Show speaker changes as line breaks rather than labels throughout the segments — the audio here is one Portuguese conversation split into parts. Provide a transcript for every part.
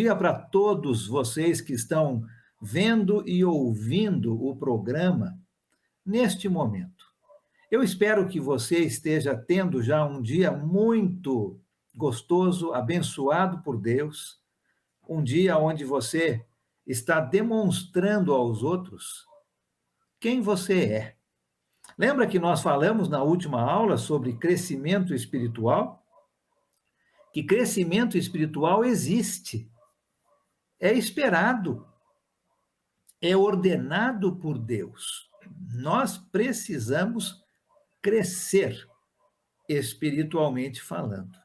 dia para todos vocês que estão vendo e ouvindo o programa neste momento. Eu espero que você esteja tendo já um dia muito gostoso, abençoado por Deus, um dia onde você está demonstrando aos outros quem você é. Lembra que nós falamos na última aula sobre crescimento espiritual? Que crescimento espiritual existe, é esperado, é ordenado por Deus. Nós precisamos crescer espiritualmente falando.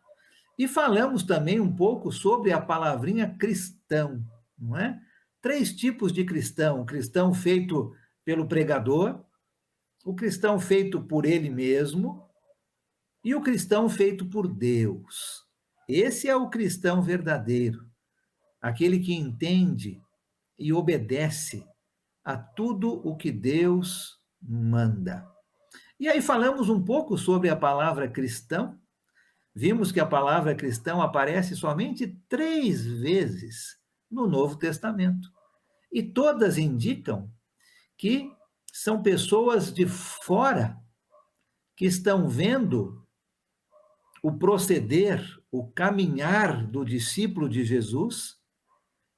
E falamos também um pouco sobre a palavrinha cristão, não é? 3 tipos de cristão: o cristão feito pelo pregador, o cristão feito por ele mesmo e o cristão feito por Deus. Esse é o cristão verdadeiro, aquele que entende e obedece a tudo o que Deus manda. E aí falamos um pouco sobre a palavra cristão. Vimos que a palavra cristão aparece somente 3 vezes no Novo Testamento. E todas indicam que são pessoas de fora que estão vendo o proceder, o caminhar do discípulo de Jesus,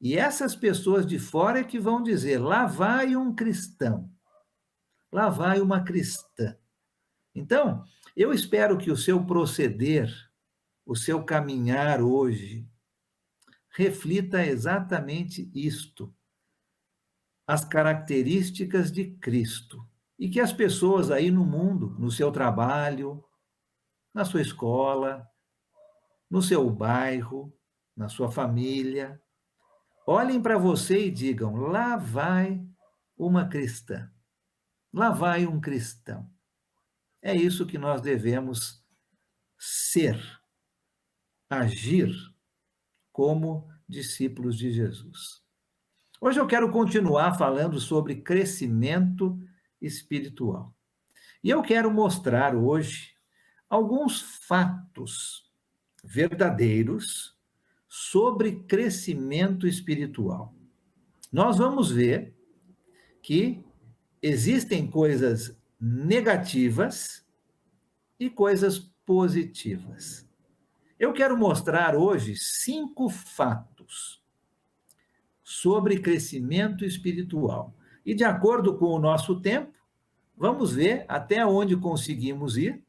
e essas pessoas de fora é que vão dizer: lá vai um cristão, lá vai uma cristã. Então, eu espero que o seu proceder, o seu caminhar hoje, reflita exatamente isto, as características de Cristo, e que as pessoas aí no mundo, no seu trabalho, na sua escola, no seu bairro, na sua família, olhem para você e digam: lá vai uma cristã, lá vai um cristão. É isso que nós devemos ser, agir como discípulos de Jesus. Hoje eu quero continuar falando sobre crescimento espiritual. E eu quero mostrar hoje alguns fatos verdadeiros sobre crescimento espiritual. Nós vamos ver que existem coisas negativas e coisas positivas. Eu quero mostrar hoje 5 fatos sobre crescimento espiritual. E de acordo com o nosso tempo, vamos ver até onde conseguimos ir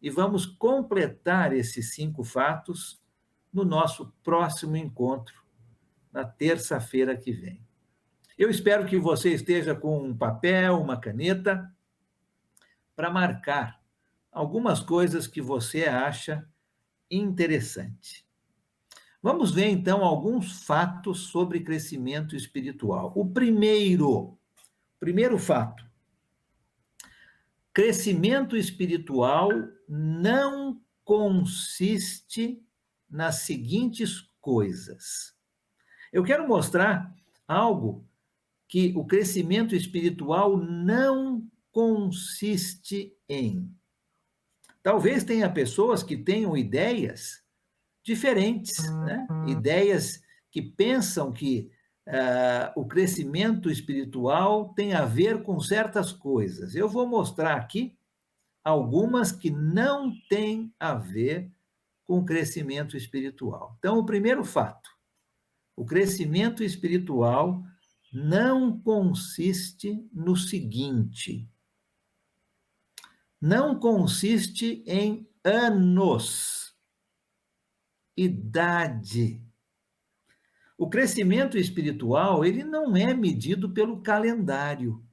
e vamos completar esses 5 fatos no nosso próximo encontro, na terça-feira que vem. Eu espero que você esteja com um papel, uma caneta, para marcar algumas coisas que você acha interessante. Vamos ver, então, alguns fatos sobre crescimento espiritual. O primeiro fato: crescimento espiritual não consiste nas seguintes coisas. Eu quero mostrar algo que o crescimento espiritual não consiste em. Talvez tenha pessoas que tenham ideias diferentes, né? Ideias que pensam que o crescimento espiritual tem a ver com certas coisas. Eu vou mostrar aqui algumas que não têm a ver com o crescimento espiritual. Então, o primeiro fato: o crescimento espiritual não consiste no seguinte: não consiste em anos, idade. O crescimento espiritual, ele não é medido pelo calendário.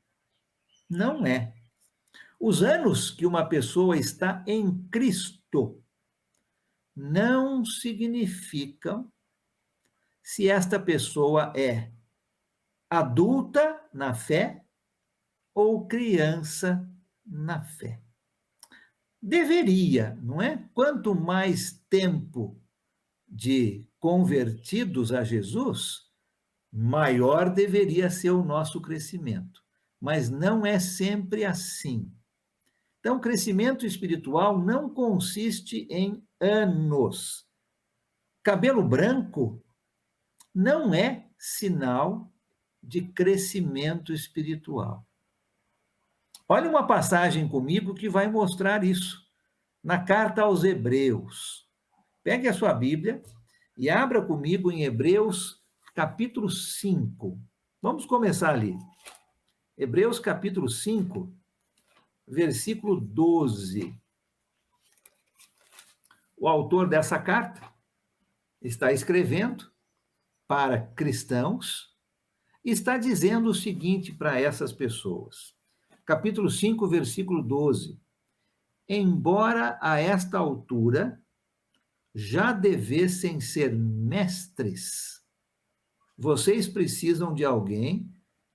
Não é. Os anos que uma pessoa está em Cristo não significam se esta pessoa é adulta na fé ou criança na fé. Deveria, não é? Quanto mais tempo de convertidos a Jesus, maior deveria ser o nosso crescimento. Mas não é sempre assim. Então, o crescimento espiritual não consiste em anos. Cabelo branco não é sinal de crescimento espiritual. Olha uma passagem comigo que vai mostrar isso, na carta aos Hebreus. Pegue a sua Bíblia e abra comigo em Hebreus, capítulo 5. Vamos começar ali. Hebreus, capítulo 5, versículo 12. O autor dessa carta está escrevendo para cristãos e está dizendo o seguinte para essas pessoas. Capítulo 5, versículo 12. Embora a esta altura já devessem ser mestres, vocês precisam de alguém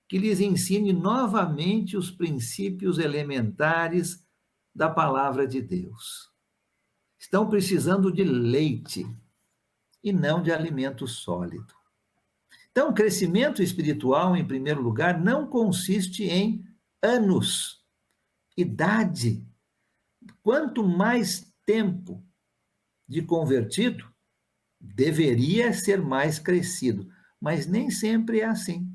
que lhes ensine novamente os princípios elementares da palavra de Deus. Estão precisando de leite e não de alimento sólido. Então, crescimento espiritual, em primeiro lugar, não consiste em anos, idade. Quanto mais tempo de convertido, deveria ser mais crescido, mas nem sempre é assim.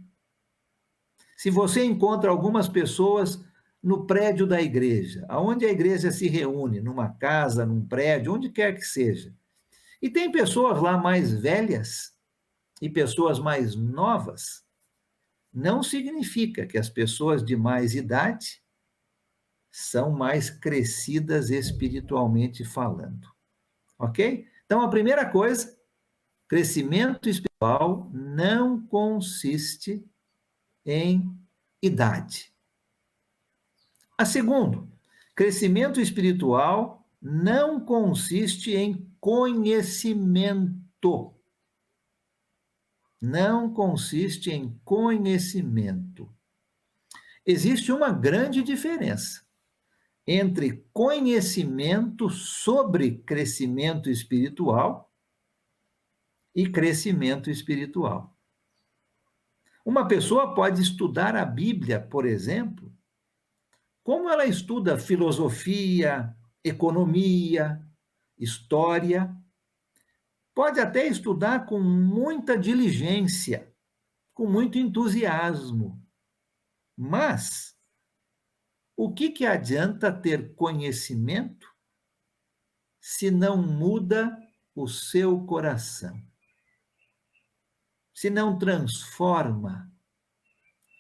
Se você encontra algumas pessoas no prédio da igreja, aonde a igreja se reúne, numa casa, num prédio, onde quer que seja, e tem pessoas lá mais velhas e pessoas mais novas, não significa que as pessoas de mais idade são mais crescidas espiritualmente falando. Ok? Então, a primeira coisa, crescimento espiritual não consiste em idade. A segunda, crescimento espiritual não consiste em conhecimento. Não consiste em conhecimento. Existe uma grande diferença entre conhecimento sobre crescimento espiritual e crescimento espiritual. Uma pessoa pode estudar a Bíblia, por exemplo, como ela estuda filosofia, economia, história, pode até estudar com muita diligência, com muito entusiasmo, mas o que adianta ter conhecimento se não muda o seu coração? Se não transforma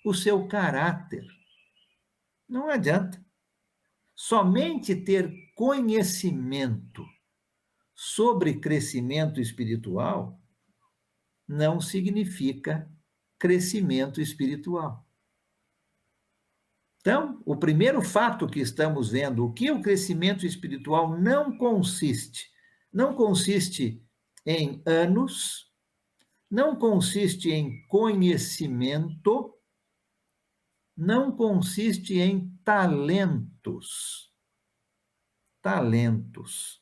o seu caráter? Não adianta. Somente ter conhecimento sobre crescimento espiritual não significa crescimento espiritual. Então, o primeiro fato que estamos vendo, o que o crescimento espiritual não consiste? Não consiste em anos, não consiste em conhecimento, não consiste em talentos. Talentos.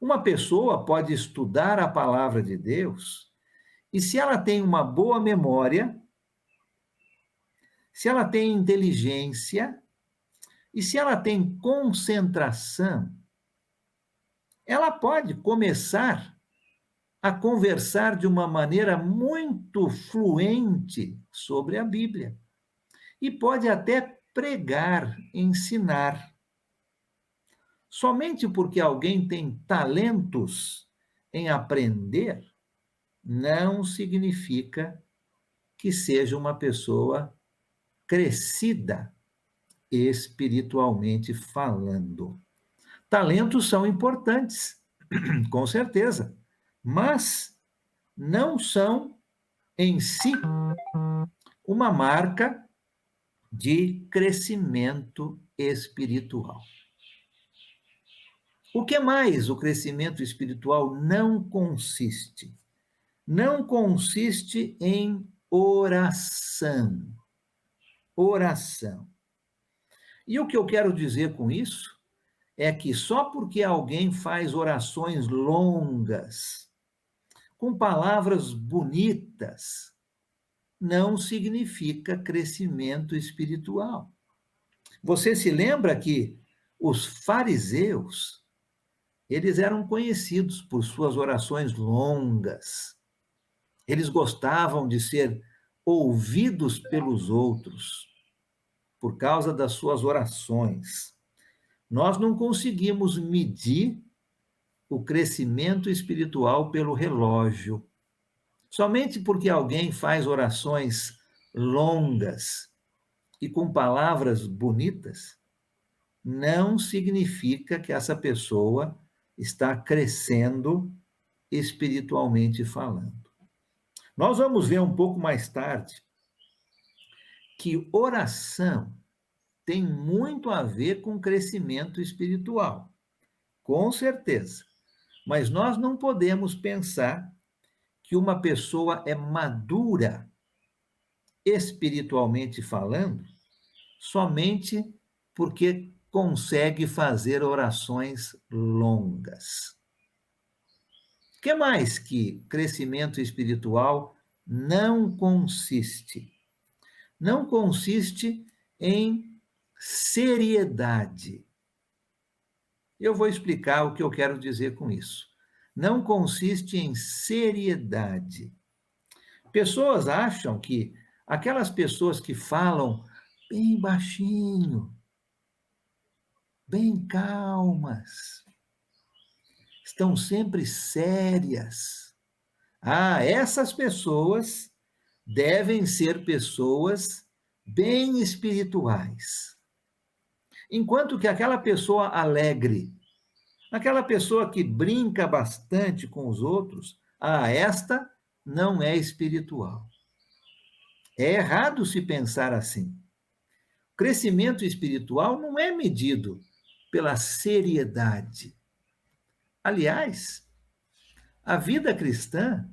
Uma pessoa pode estudar a palavra de Deus e, se ela tem uma boa memória, se ela tem inteligência e se ela tem concentração, ela pode começar a conversar de uma maneira muito fluente sobre a Bíblia. E pode até pregar, ensinar. Somente porque alguém tem talentos em aprender, não significa que seja uma pessoa crescida espiritualmente falando. Talentos são importantes, com certeza, mas não são em si uma marca de crescimento espiritual. O que mais o crescimento espiritual não consiste? Não consiste em oração. Oração. E o que eu quero dizer com isso é que só porque alguém faz orações longas, com palavras bonitas, não significa crescimento espiritual. Você se lembra que os fariseus, eles eram conhecidos por suas orações longas. Eles gostavam de ser ouvidos pelos outros por causa das suas orações. Nós não conseguimos medir o crescimento espiritual pelo relógio. Somente porque alguém faz orações longas e com palavras bonitas, não significa que essa pessoa está crescendo espiritualmente falando. Nós vamos ver um pouco mais tarde que oração tem muito a ver com crescimento espiritual, com certeza. Mas nós não podemos pensar que uma pessoa é madura espiritualmente falando somente porque consegue fazer orações longas. O que mais que crescimento espiritual não consiste? Não consiste em seriedade. Eu vou explicar o que eu quero dizer com isso. Não consiste em seriedade. Pessoas acham que aquelas pessoas que falam bem baixinho, bem calmas, estão sempre sérias. Ah, essas pessoas devem ser pessoas bem espirituais. Enquanto que aquela pessoa alegre, aquela pessoa que brinca bastante com os outros, ah, esta não é espiritual. É errado se pensar assim. O crescimento espiritual não é medido pela seriedade. Aliás, a vida cristã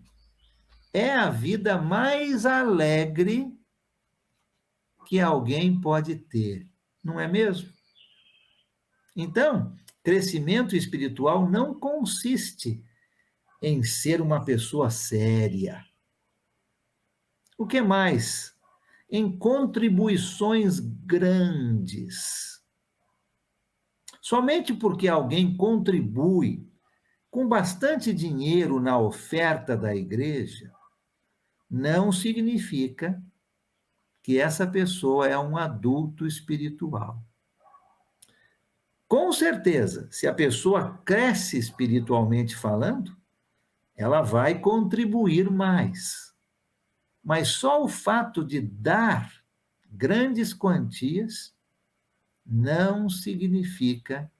é a vida mais alegre que alguém pode ter, não é mesmo? Então, crescimento espiritual não consiste em ser uma pessoa séria. O que mais? Em contribuições grandes. Somente porque alguém contribui com bastante dinheiro na oferta da igreja, não significa que essa pessoa é um adulto espiritual. Com certeza, se a pessoa cresce espiritualmente falando, ela vai contribuir mais. Mas só o fato de dar grandes quantias não significa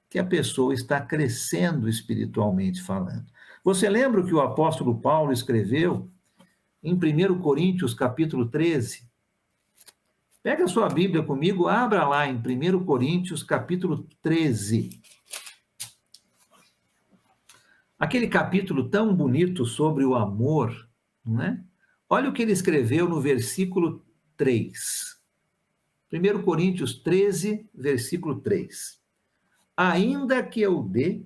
que a pessoa está crescendo espiritualmente falando. Você lembra o que o apóstolo Paulo escreveu em 1 Coríntios, capítulo 13? Pega a sua Bíblia comigo, abra lá em 1 Coríntios, capítulo 13. Aquele capítulo tão bonito sobre o amor, não é? Olha o que ele escreveu no versículo 3. 1 Coríntios 13, versículo 3. Ainda que eu dê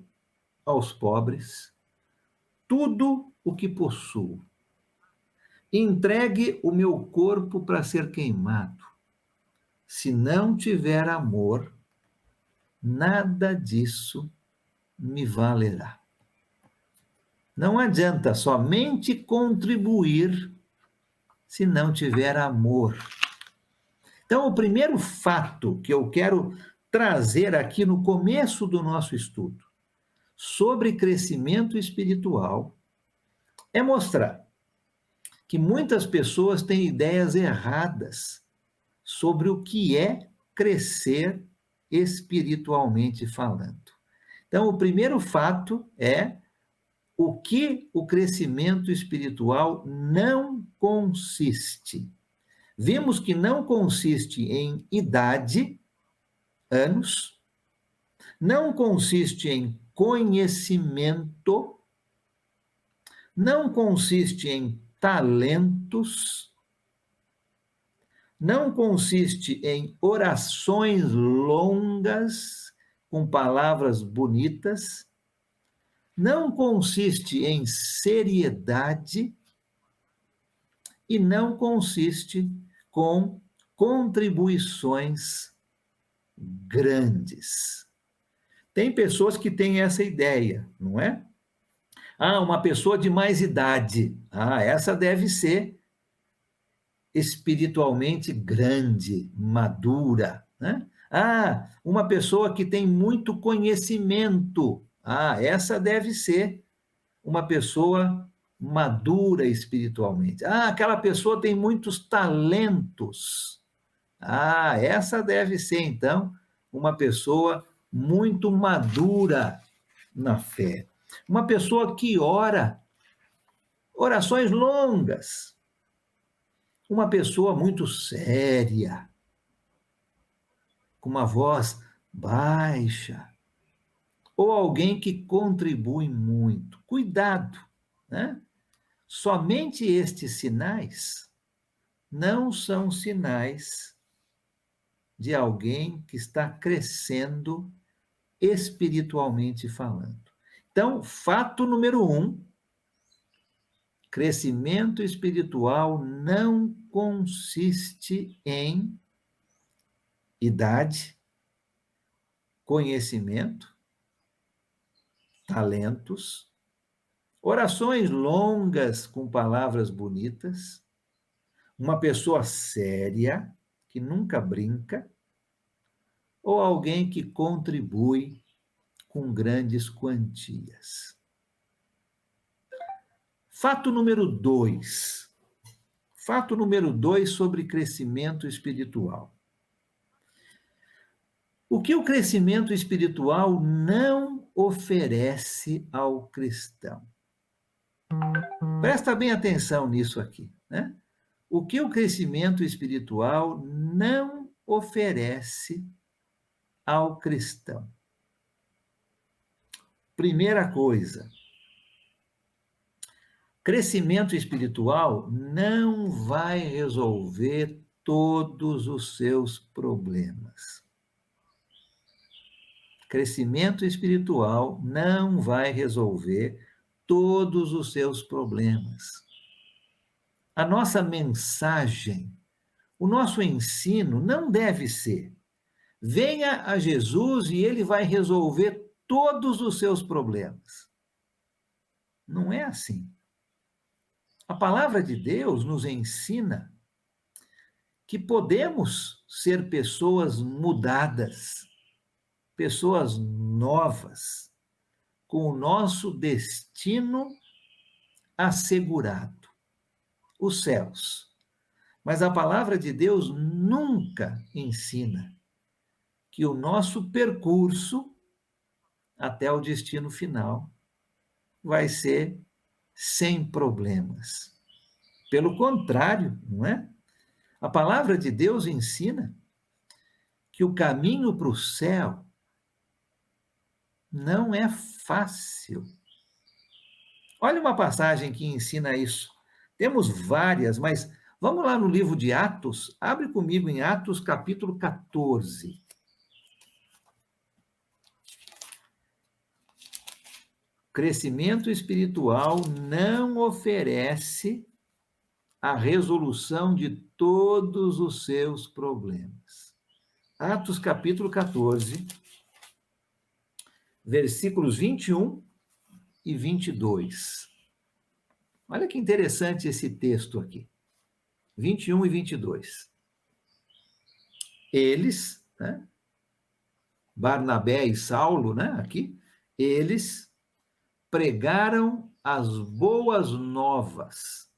aos pobres tudo o que possuo, entregue o meu corpo para ser queimado. Se não tiver amor, nada disso me valerá. Não adianta somente contribuir se não tiver amor. Então, o primeiro fato que eu quero trazer aqui no começo do nosso estudo sobre crescimento espiritual é mostrar que muitas pessoas têm ideias erradas sobre o que é crescer espiritualmente falando. Então, o primeiro fato é o que o crescimento espiritual não consiste. Vimos que não consiste em idade, anos, não consiste em conhecimento, não consiste em talentos, não consiste em orações longas, com palavras bonitas, não consiste em seriedade e não consiste com contribuições grandes. Tem pessoas que têm essa ideia, não é? Uma pessoa de mais idade. Essa deve ser espiritualmente grande, madura, né? Uma pessoa que tem muito conhecimento. Essa deve ser uma pessoa madura espiritualmente. Aquela pessoa tem muitos talentos. Essa deve ser, então, uma pessoa muito madura na fé. Uma pessoa que ora orações longas. Uma pessoa muito séria, com uma voz baixa, ou alguém que contribui muito. Cuidado, né? Somente estes sinais não são sinais de alguém que está crescendo espiritualmente falando. Então, fato número 1, crescimento espiritual não consiste em idade, conhecimento, talentos, orações longas com palavras bonitas, uma pessoa séria, que nunca brinca, ou alguém que contribui com grandes quantias. Fato número 2. Fato número 2 sobre crescimento espiritual. O que o crescimento espiritual não oferece ao cristão? Presta bem atenção nisso aqui, né? O que o crescimento espiritual não oferece ao cristão? Primeira coisa, crescimento espiritual não vai resolver todos os seus problemas. Crescimento espiritual não vai resolver todos os seus problemas. A nossa mensagem, o nosso ensino não deve ser: venha a Jesus e ele vai resolver todos os seus problemas. Não é assim. A palavra de Deus nos ensina que podemos ser pessoas mudadas, pessoas novas, com o nosso destino assegurado, os céus. Mas a palavra de Deus nunca ensina que o nosso percurso até o destino final vai ser sem problemas. Pelo contrário, não é? A palavra de Deus ensina que o caminho para o céu não é fácil. Olha uma passagem que ensina isso. Temos várias, mas vamos lá no livro de Atos. Abre comigo em Atos, capítulo 14. Crescimento espiritual não oferece a resolução de todos os seus problemas. Atos, capítulo 14, versículos 21 e 22. Olha que interessante esse texto aqui. 21 e 22. Eles, né, Barnabé e Saulo, né, aqui, eles pregaram as boas novas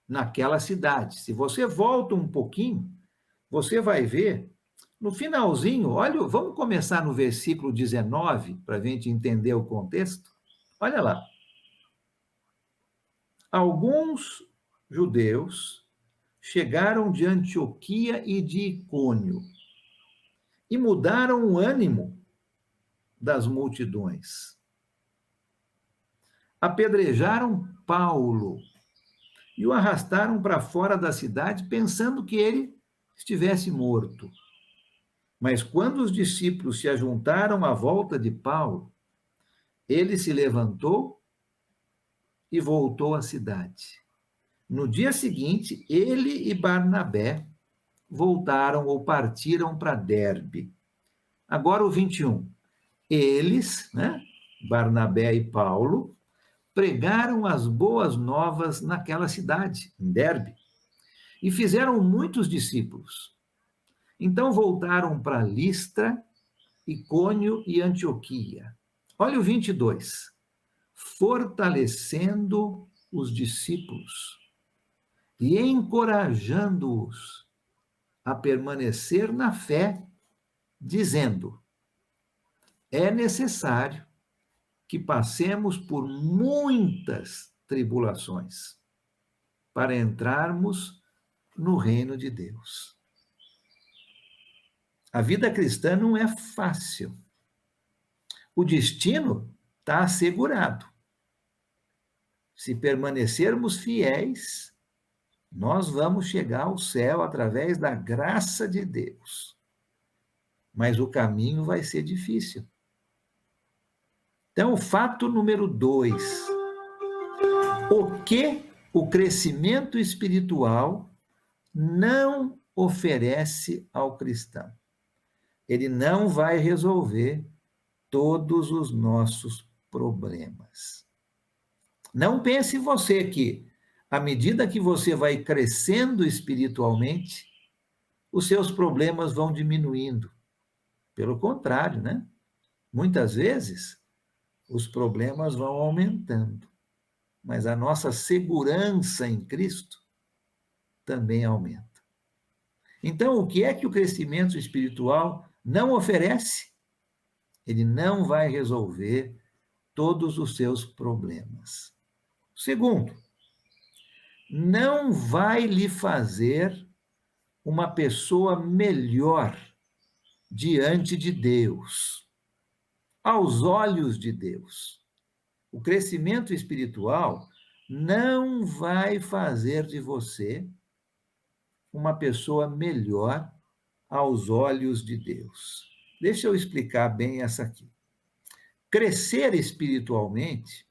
naquela cidade. Se você volta um pouquinho, você vai ver, no finalzinho, olha, vamos começar no versículo 19, para a gente entender o contexto. Olha lá. Alguns judeus chegaram de Antioquia e de Icônio e mudaram o ânimo das multidões. Apedrejaram Paulo e o arrastaram para fora da cidade, pensando que ele estivesse morto. Mas quando os discípulos se ajuntaram à volta de Paulo, ele se levantou e voltou à cidade. No dia seguinte, ele e Barnabé voltaram ou partiram para Derbe. Agora o 21. Eles, né, Barnabé e Paulo, pregaram as boas novas naquela cidade, em Derbe, e fizeram muitos discípulos. Então voltaram para Listra, Icônio e Antioquia. Olha o 22. Fortalecendo os discípulos e encorajando-os a permanecer na fé, dizendo: é necessário que passemos por muitas tribulações para entrarmos no reino de Deus. A vida cristã não é fácil. O destino está assegurado. Se permanecermos fiéis, nós vamos chegar ao céu através da graça de Deus. Mas o caminho vai ser difícil. Então, o fato número 2. O que o crescimento espiritual não oferece ao cristão? Ele não vai resolver todos os nossos problemas. Não pense você que, à medida que você vai crescendo espiritualmente, os seus problemas vão diminuindo. Pelo contrário, né? Muitas vezes, os problemas vão aumentando. Mas a nossa segurança em Cristo também aumenta. Então, o que é que o crescimento espiritual não oferece? Ele não vai resolver todos os seus problemas. Segundo, não vai lhe fazer uma pessoa melhor diante de Deus, aos olhos de Deus. O crescimento espiritual não vai fazer de você uma pessoa melhor aos olhos de Deus. Deixa eu explicar bem essa aqui. Crescer espiritualmente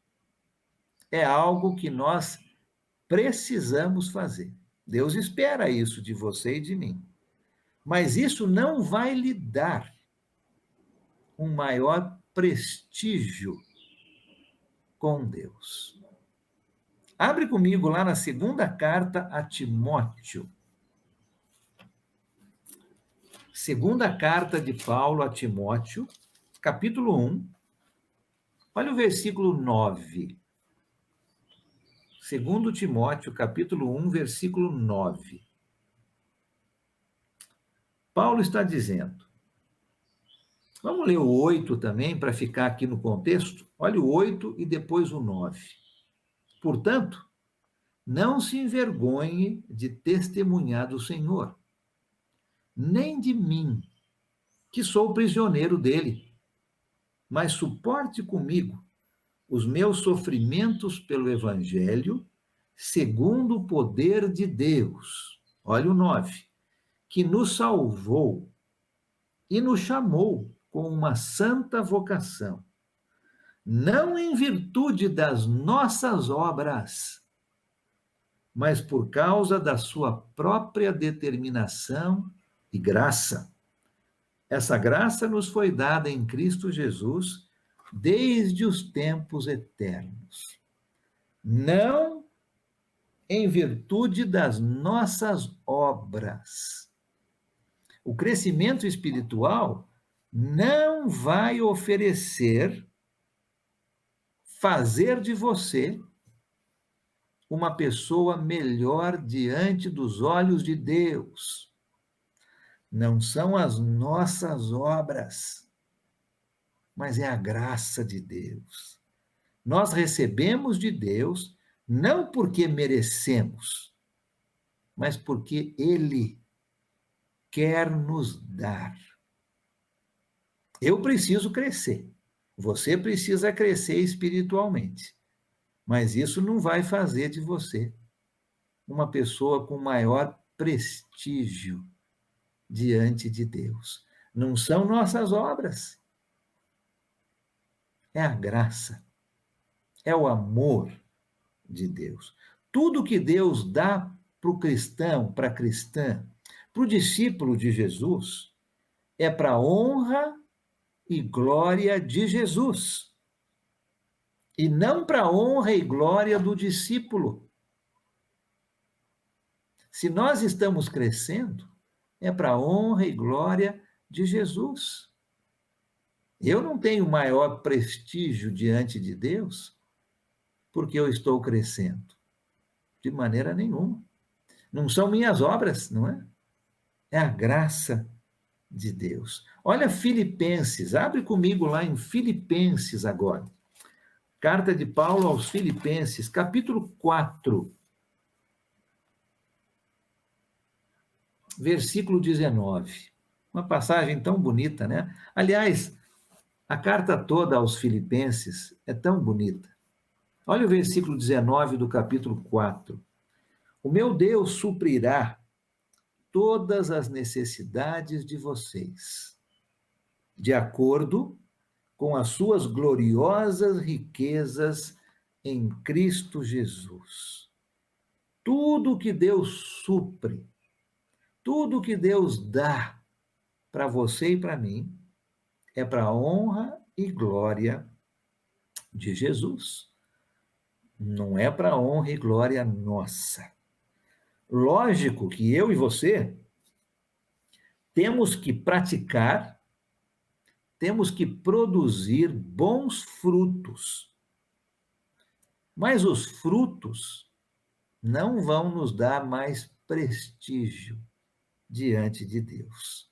é algo que nós precisamos fazer. Deus espera isso de você e de mim. Mas isso não vai lhe dar um maior prestígio com Deus. Abre comigo lá na segunda carta a Timóteo. Segunda carta de Paulo a Timóteo, capítulo 1. Olha o versículo 9. Segundo Timóteo, capítulo 1, versículo 9. Paulo está dizendo, vamos ler o 8 também, para ficar aqui no contexto. Olha o 8 e depois o 9. Portanto, não se envergonhe de testemunhar do Senhor, nem de mim, que sou prisioneiro dele, mas suporte comigo os meus sofrimentos pelo Evangelho, segundo o poder de Deus. Olha o 9. Que nos salvou e nos chamou com uma santa vocação, não em virtude das nossas obras, mas por causa da sua própria determinação e graça. Essa graça nos foi dada em Cristo Jesus desde os tempos eternos, não em virtude das nossas obras. O crescimento espiritual não vai fazer de você uma pessoa melhor diante dos olhos de Deus. Não são as nossas obras, mas é a graça de Deus. Nós recebemos de Deus não porque merecemos, mas porque Ele quer nos dar. Eu preciso crescer, você precisa crescer espiritualmente, mas isso não vai fazer de você uma pessoa com maior prestígio diante de Deus. Não são nossas obras, é a graça, é o amor de Deus. Tudo que Deus dá para o cristão, para a cristã, para o discípulo de Jesus, é para a honra e glória de Jesus. e não para a honra e glória do discípulo. Se nós estamos crescendo, é para a honra e glória de Jesus. Eu não tenho maior prestígio diante de Deus porque eu estou crescendo. De maneira nenhuma. Não são minhas obras, não é? É a graça de Deus. Olha Filipenses, abre comigo lá em Filipenses agora. Carta de Paulo aos Filipenses, capítulo 4, versículo 19. Uma passagem tão bonita, né? Aliás, a carta toda aos Filipenses é tão bonita. Olha o versículo 19 do capítulo 4. O meu Deus suprirá todas as necessidades de vocês, de acordo com as suas gloriosas riquezas em Cristo Jesus. Tudo que Deus supre, tudo que Deus dá para você e para mim, é para a honra e glória de Jesus. Não é para a honra e glória nossa. Lógico que eu e você temos que praticar, temos que produzir bons frutos. Mas os frutos não vão nos dar mais prestígio diante de Deus.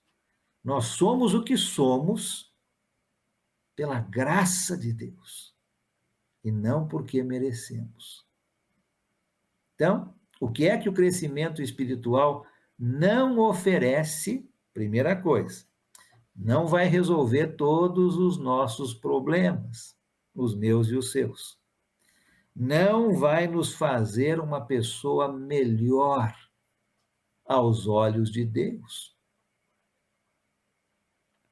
Nós somos o que somos pela graça de Deus e não porque merecemos. Então, o que é que o crescimento espiritual não oferece? Primeira coisa, não vai resolver todos os nossos problemas, os meus e os seus. Não vai nos fazer uma pessoa melhor aos olhos de Deus.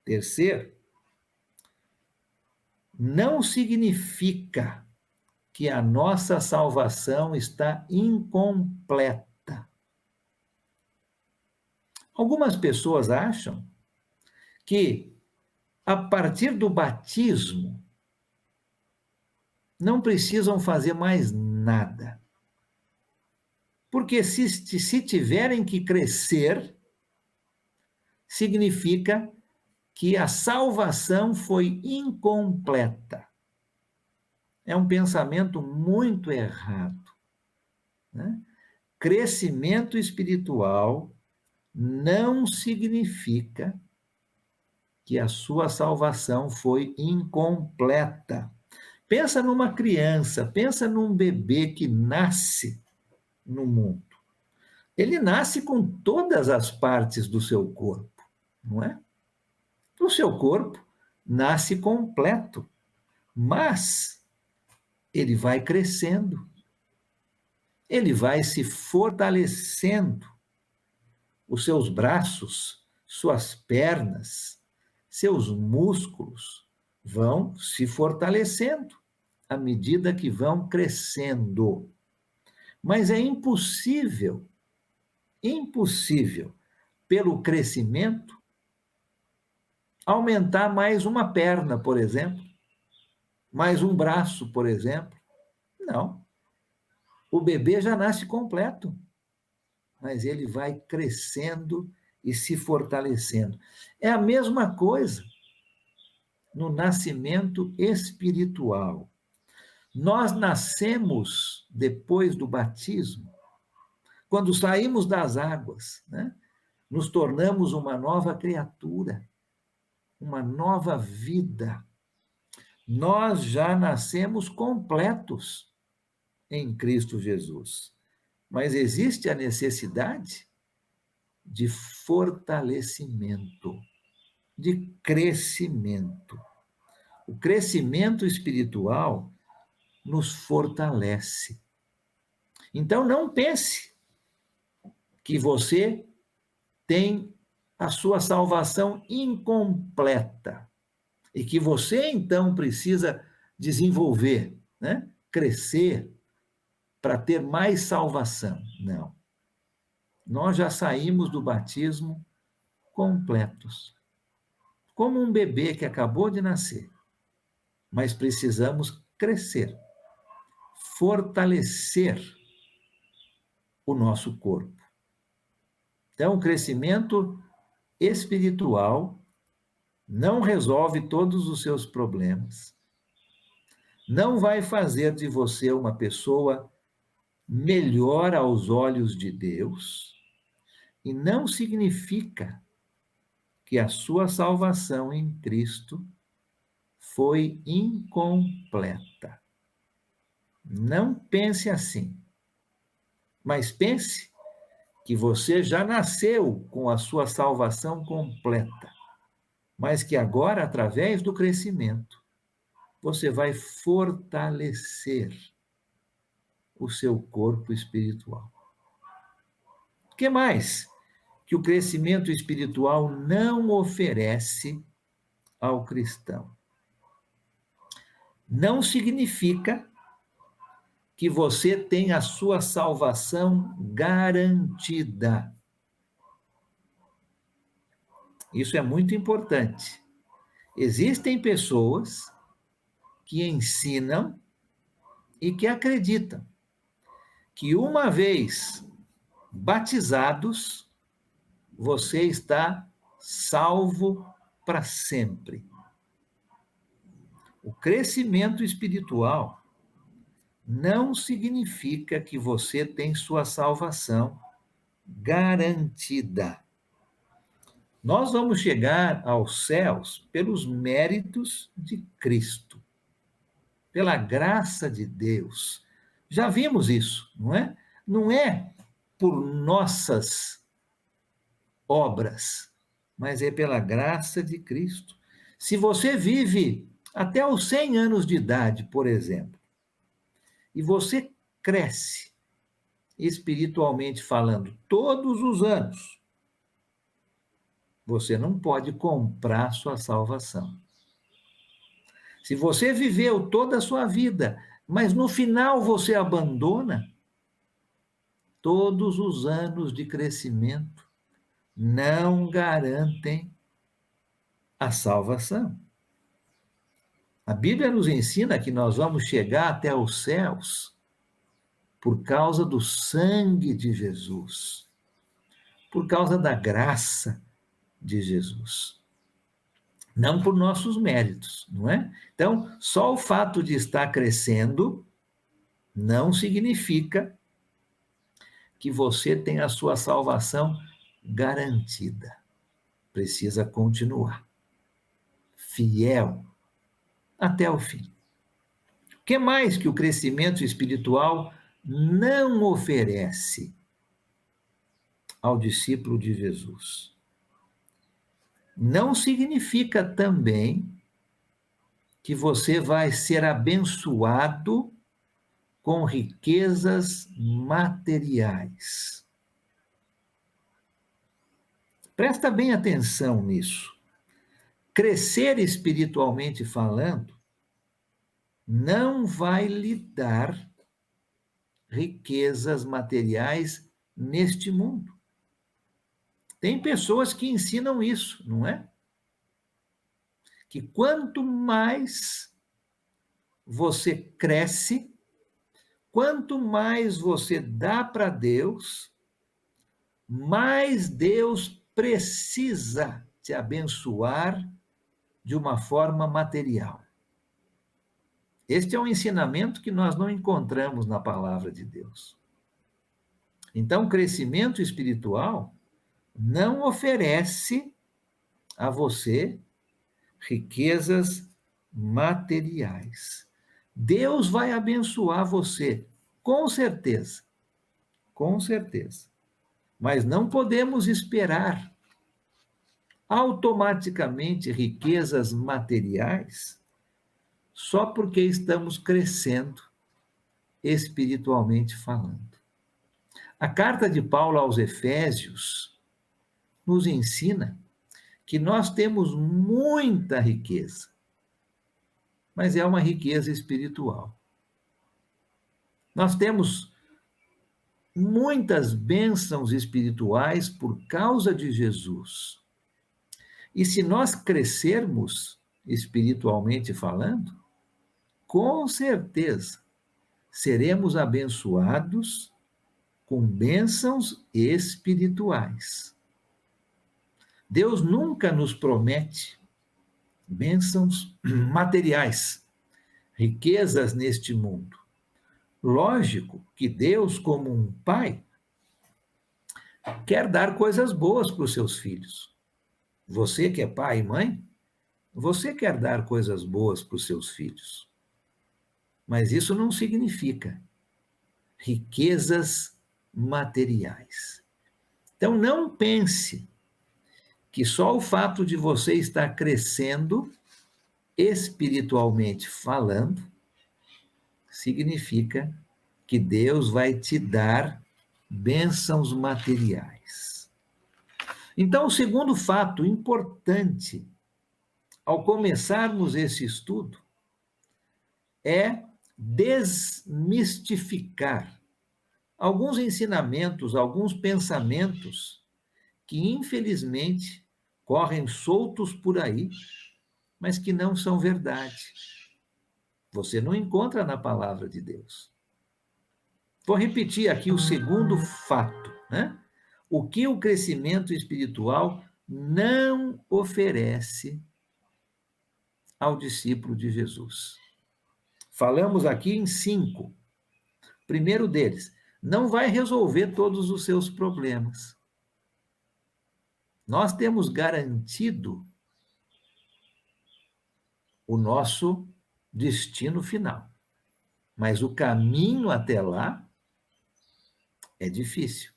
Terceiro, não significa que a nossa salvação está incompleta. Algumas pessoas acham que, a partir do batismo, não precisam fazer mais nada. Porque se tiverem que crescer, significa que a salvação foi incompleta. É um pensamento muito errado, né? Crescimento espiritual não significa que a sua salvação foi incompleta. Pensa numa criança, pensa num bebê que nasce no mundo. Ele nasce com todas as partes do seu corpo, não é? O seu corpo nasce completo, mas ele vai crescendo, ele vai se fortalecendo. Os seus braços, suas pernas, seus músculos vão se fortalecendo à medida que vão crescendo. Mas é impossível, pelo crescimento, aumentar mais uma perna, por exemplo, mais um braço, por exemplo. Não. O bebê já nasce completo, mas ele vai crescendo e se fortalecendo. É a mesma coisa no nascimento espiritual. Nós nascemos depois do batismo, quando saímos das águas, né? Nos tornamos uma nova criatura, uma nova vida. Nós já nascemos completos em Cristo Jesus. Mas existe a necessidade de fortalecimento, de crescimento. O crescimento espiritual nos fortalece. Então, não pense que você tem a sua salvação incompleta e que você, então, precisa desenvolver, né? Crescer para ter mais salvação. Não. Nós já saímos do batismo completos, como um bebê que acabou de nascer, mas precisamos crescer, fortalecer o nosso corpo. Então, o crescimento espiritual não resolve todos os seus problemas, não vai fazer de você uma pessoa melhor aos olhos de Deus, e não significa que a sua salvação em Cristo foi incompleta. Não pense assim, mas pense que você já nasceu com a sua salvação completa, mas que agora, através do crescimento, você vai fortalecer o seu corpo espiritual. O que mais que o crescimento espiritual não oferece ao cristão? Não significa que você tem a sua salvação garantida. Isso é muito importante. Existem pessoas que ensinam e que acreditam que uma vez batizados, você está salvo para sempre. O crescimento espiritual não significa que você tem sua salvação garantida. Nós vamos chegar aos céus pelos méritos de Cristo, pela graça de Deus. Já vimos isso, não é? Não é por nossas obras, mas é pela graça de Cristo. Se você vive até os 100 anos de idade, por exemplo, e você cresce, espiritualmente falando, todos os anos, você não pode comprar sua salvação. Se você viveu toda a sua vida, mas no final você abandona, todos os anos de crescimento não garantem a salvação. A Bíblia nos ensina que nós vamos chegar até os céus por causa do sangue de Jesus, por causa da graça de Jesus, não por nossos méritos, não é? Então, só o fato de estar crescendo não significa que você tem a sua salvação garantida. Precisa continuar fiel até o fim. O que mais que o crescimento espiritual não oferece ao discípulo de Jesus? Não significa também que você vai ser abençoado com riquezas materiais. Presta bem atenção nisso. Crescer espiritualmente falando não vai lhe dar riquezas materiais neste mundo. Tem pessoas que ensinam isso, não é? Que quanto mais você cresce, quanto mais você dá para Deus, mais Deus precisa te abençoar de uma forma material. Este é um ensinamento que nós não encontramos na palavra de Deus. Então, o crescimento espiritual não oferece a você riquezas materiais. Deus vai abençoar você, com certeza, com certeza. Mas não podemos esperar automaticamente riquezas materiais só porque estamos crescendo espiritualmente falando. A carta de Paulo aos Efésios nos ensina que nós temos muita riqueza, mas é uma riqueza espiritual. Nós temos muitas bênçãos espirituais por causa de Jesus. E se nós crescermos espiritualmente falando, com certeza seremos abençoados com bênçãos espirituais. Deus nunca nos promete bênçãos materiais, riquezas neste mundo. Lógico que Deus, como um pai, quer dar coisas boas para os seus filhos. Você que é pai e mãe, você quer dar coisas boas para os seus filhos. Mas isso não significa riquezas materiais. Então, não pense que só o fato de você estar crescendo, espiritualmente falando, significa que Deus vai te dar bênçãos materiais. Então, o segundo fato importante, ao começarmos esse estudo, é desmistificar alguns ensinamentos, alguns pensamentos que, infelizmente, correm soltos por aí, mas que não são verdade. Você não encontra na palavra de Deus. Vou repetir aqui o segundo fato, né? O que o crescimento espiritual não oferece ao discípulo de Jesus. Falamos aqui em 5. Primeiro deles, não vai resolver todos os seus problemas. Nós temos garantido o nosso destino final, mas o caminho até lá é difícil.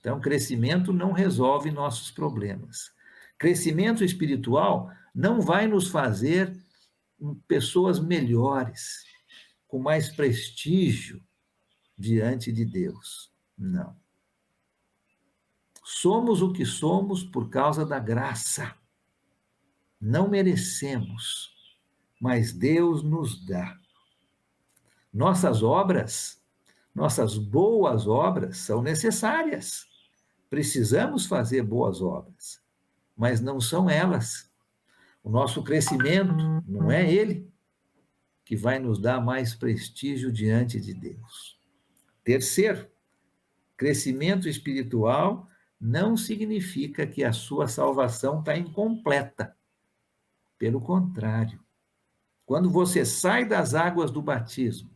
Então, crescimento não resolve nossos problemas. Crescimento espiritual não vai nos fazer pessoas melhores, com mais prestígio diante de Deus. Não. Somos o que somos por causa da graça. Não merecemos, mas Deus nos dá. Nossas obras, nossas boas obras são necessárias. Precisamos fazer boas obras, mas não são elas. O nosso crescimento não é ele que vai nos dar mais prestígio diante de Deus. Terceiro, crescimento espiritual não significa que a sua salvação está incompleta. Pelo contrário, quando você sai das águas do batismo,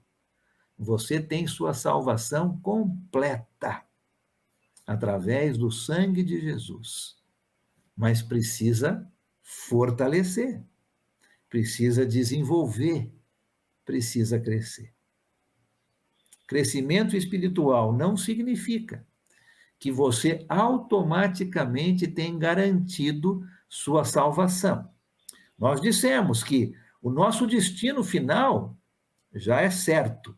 você tem sua salvação completa através do sangue de Jesus. Mas precisa fortalecer, precisa desenvolver, precisa crescer. Crescimento espiritual não significa que você automaticamente tem garantido sua salvação. Nós dissemos que o nosso destino final já é certo,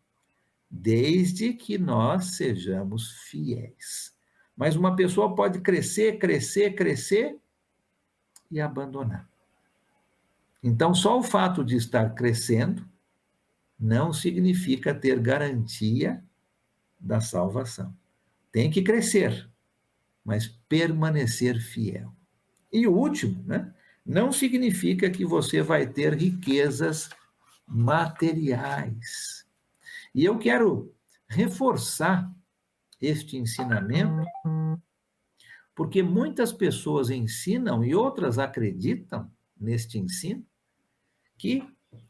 desde que nós sejamos fiéis. Mas uma pessoa pode crescer, crescer, crescer e abandonar. Então, só o fato de estar crescendo não significa ter garantia da salvação. Tem que crescer, mas permanecer fiel. E o último, né? Não significa que você vai ter riquezas materiais. E eu quero reforçar este ensinamento, porque muitas pessoas ensinam e outras acreditam neste ensino, que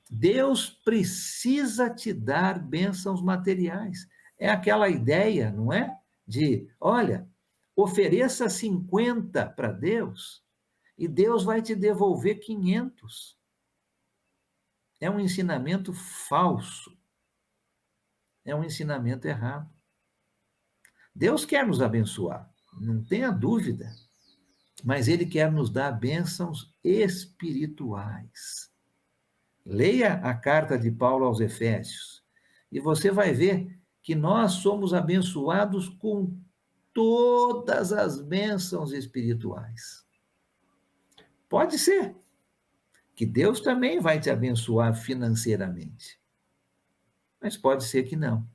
Deus precisa te dar bênçãos materiais. É aquela ideia, não é? De, olha, ofereça 50 para Deus e Deus vai te devolver 500. É um ensinamento falso. É um ensinamento errado. Deus quer nos abençoar, não tenha dúvida, mas Ele quer nos dar bênçãos espirituais. Leia a carta de Paulo aos Efésios e você vai ver que nós somos abençoados com todas as bênçãos espirituais. Pode ser que Deus também vai te abençoar financeiramente, mas pode ser que não.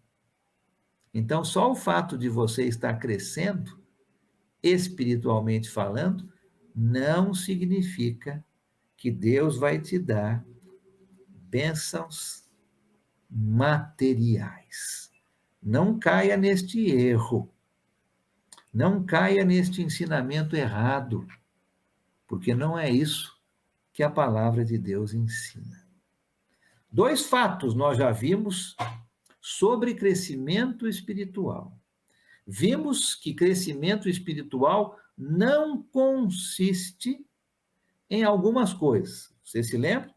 Então, só o fato de você estar crescendo, espiritualmente falando, não significa que Deus vai te dar bênçãos materiais. Não caia neste erro. Não caia neste ensinamento errado, porque não é isso que a palavra de Deus ensina. 2 fatos nós já vimos sobre crescimento espiritual. Vimos que crescimento espiritual não consiste em algumas coisas. Você se lembra?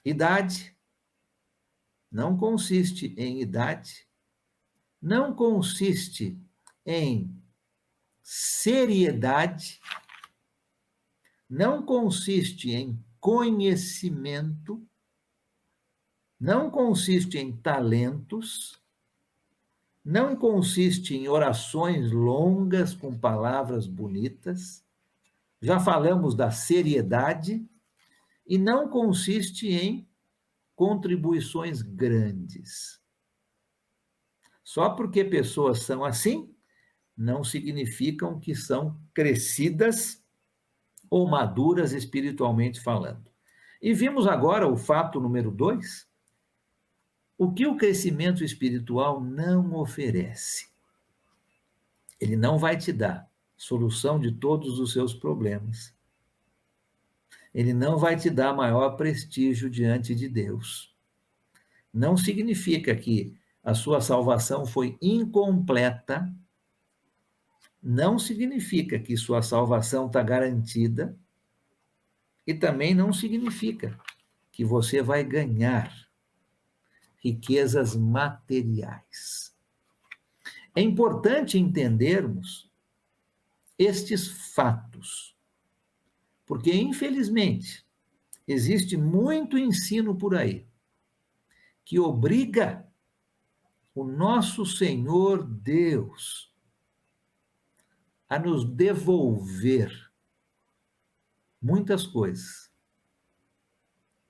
Idade. Não consiste em idade. Não consiste em seriedade. Não consiste em conhecimento. Não consiste em talentos. Não consiste em orações longas com palavras bonitas. Já falamos da seriedade. E não consiste em contribuições grandes. Só porque pessoas são assim, não significam que são crescidas ou maduras espiritualmente falando. E vimos agora o fato número 2, o que o crescimento espiritual não oferece. Ele não vai te dar solução de todos os seus problemas. Ele não vai te dar maior prestígio diante de Deus. Não significa que a sua salvação foi incompleta, não significa que sua salvação está garantida, e também não significa que você vai ganhar riquezas materiais. É importante entendermos estes fatos, porque, infelizmente, existe muito ensino por aí que obriga o nosso Senhor Deus a nos devolver muitas coisas.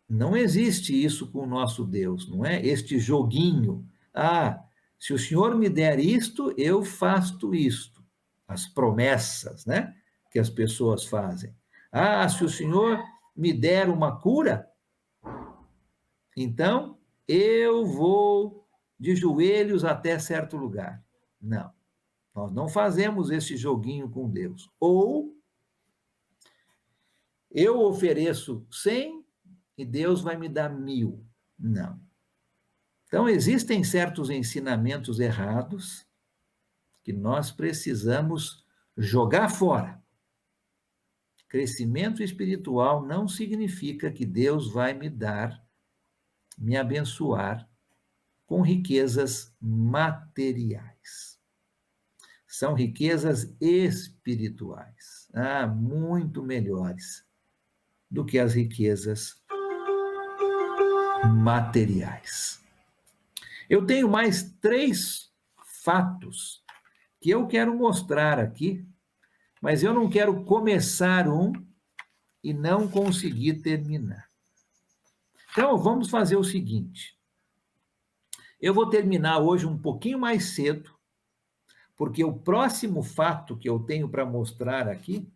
Não existe isso com o nosso Deus, não é? Este joguinho. Ah, se o Senhor me der isto, eu faço isto. As promessas, né? Que as pessoas fazem. Ah, se o Senhor me der uma cura, então eu vou de joelhos até certo lugar. Não, nós não fazemos esse joguinho com Deus. Ou eu ofereço 100 e Deus vai me dar 1000. Não. Então, existem certos ensinamentos errados que nós precisamos jogar fora. Crescimento espiritual não significa que Deus vai me dar, me abençoar com riquezas materiais. São riquezas espirituais, muito melhores do que as riquezas materiais. Eu tenho mais 3 fatos que eu quero mostrar aqui, mas eu não quero começar um e não conseguir terminar. Então, vamos fazer o seguinte. Eu vou terminar hoje um pouquinho mais cedo, porque o próximo fato que eu tenho para mostrar aqui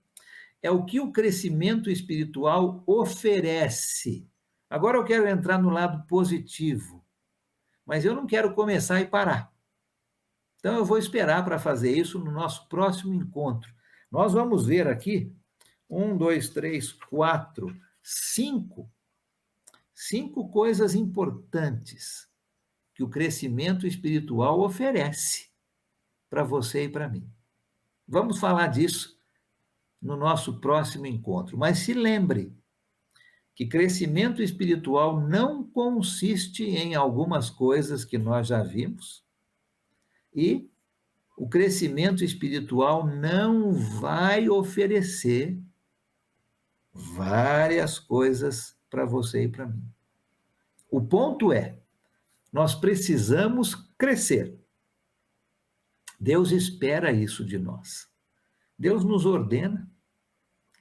é o que o crescimento espiritual oferece. Agora eu quero entrar no lado positivo, mas eu não quero começar e parar. Então eu vou esperar para fazer isso no nosso próximo encontro. Nós vamos ver aqui 1, 2, 3, 4, 5 coisas importantes que o crescimento espiritual oferece para você e para mim. Vamos falar disso no nosso próximo encontro. Mas se lembre que crescimento espiritual não consiste em algumas coisas que nós já vimos, e o crescimento espiritual não vai oferecer várias coisas para você e para mim. O ponto é, nós precisamos crescer. Deus espera isso de nós. Deus nos ordena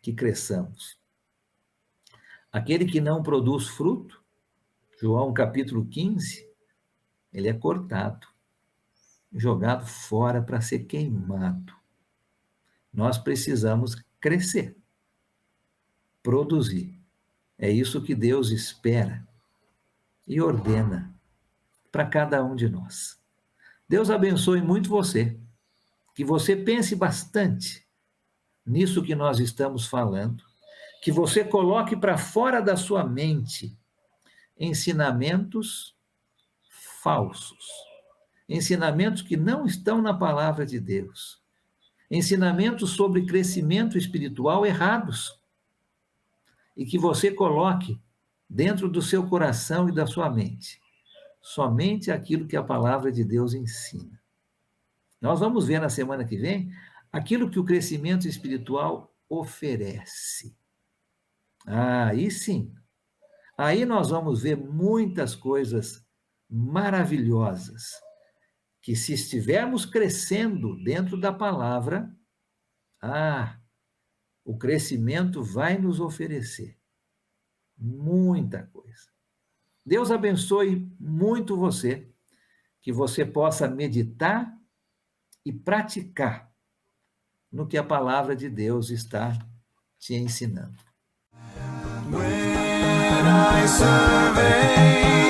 que cresçamos. Aquele que não produz fruto, João capítulo 15, ele é cortado, jogado fora para ser queimado. Nós precisamos crescer, produzir. É isso que Deus espera e ordena para cada um de nós. Deus abençoe muito você, que você pense bastante nisso que nós estamos falando, que você coloque para fora da sua mente ensinamentos falsos, ensinamentos que não estão na palavra de Deus, ensinamentos sobre crescimento espiritual errados, e que você coloque dentro do seu coração e da sua mente somente aquilo que a palavra de Deus ensina. Nós vamos ver na semana que vem aquilo que o crescimento espiritual oferece. Aí sim, aí nós vamos ver muitas coisas maravilhosas, que se estivermos crescendo dentro da palavra, o crescimento vai nos oferecer muita coisa. Deus abençoe muito você, que você possa meditar e praticar no que a palavra de Deus está te ensinando. When I survey